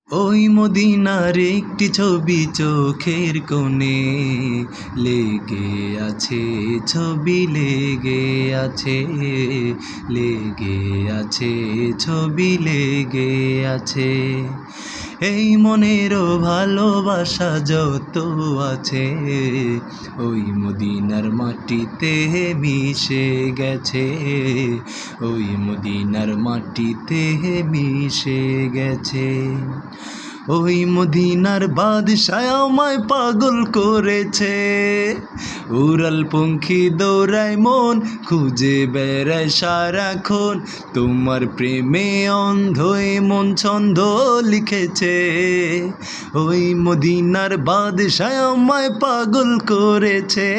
ওই মদিনার একটি ছবি চোখের কোণে লেগে আছে, ছবি লেগে আছে, লেগে আছে, ছবি লেগে আছে। এই মনেরও ভালোবাসা যত আছে ওই মদিনার মাটিতে মিশে গেছে, ওই মদিনার মাটিতে মিশে গেছে। ওই মদিনার বাদশাহ আমায় পাগল করেছে, উড়াল পঙ্খী দৌড়ায় মন খুঁজে বেড়ায় সারাক্ষণ। তোমার প্রেমে অন্ধ মন ছন্দ লিখেছে, ওই মদিনার বাদশাহ আমায় পাগল করেছে,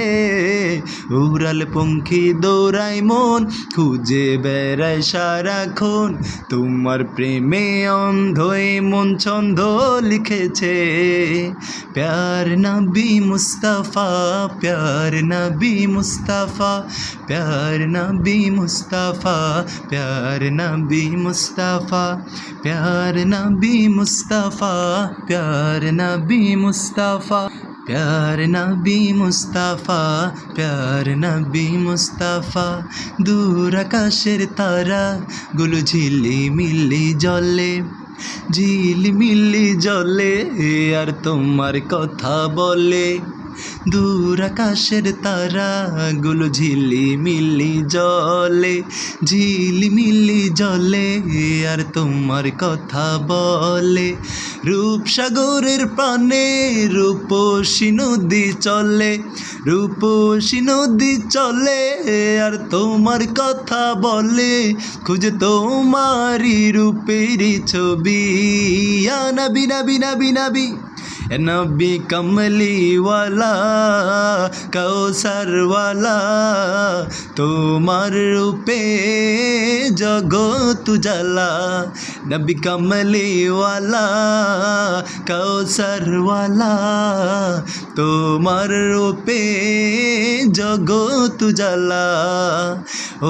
উড়াল পঙ্খী দৌড়ায় মন খুঁজে বেড়ায় সারাক্ষণ। তোমার প্রেমে অন্ধ মন ছন্দ লিখেছে। প্যার নবী মুস্তাফা, প্যার নবী মুস্তাফা, প্যার নবী মুস্তাফা, প্যার নবী মুস্তাফা, প্যার নবী মুস্তাফা, প্যার নবী মুস্তাফা, প্যার নবী মুস্তাফা, প্যার নবী মুস্তাফা। দূর আকাশের তারা গুলো ঝিলিমিলি জ্বলে, ঝিলিমিলি জ্বলে আর তোমার কথা বলে। দূর আকাশের তারাগুলো ঝিলিমিলি জ্বলে, ঝিলিমিলি জ্বলে আর তোমার কথা বলে। রূপসাগরের প্রাণে রূপসী নদী চলে, রূপসী নদী চলে আর তোমার কথা বলে। খুঁজে তোমারি রূপেরই ছবি, ইয়া নবী নবী নবী নবী নবী কমলিওয়ালা, কৌসরওয়ালা। তোমার রূপে জগৎ উজালা, নবী কমলিওয়ালা, কৌসরওয়ালা। তোমার রূপে জগৎ উজালা।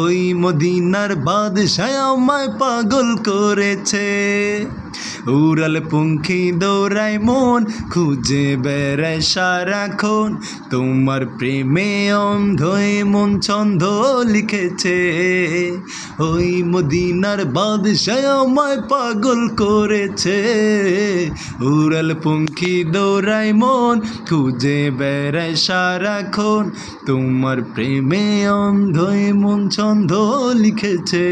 ওই মদিনার বাদশাহ আমায় পাগল করেছে, উড়াল পঙ্খী দৌড়ায় মন খুঁজে বেড়ায় সারাক্ষণ। তোমার প্রেমে অন্ধ মন ছন্দ লিখেছে, ওই মদিনার বাদশাহ আমায় পাগল করেছে, উড়াল পঙ্খী দৌড়ায় মন খুঁজে বেড়ায় সারাক্ষণ। তোমার প্রেমে অন্ধ মন ছন্দ লিখেছে।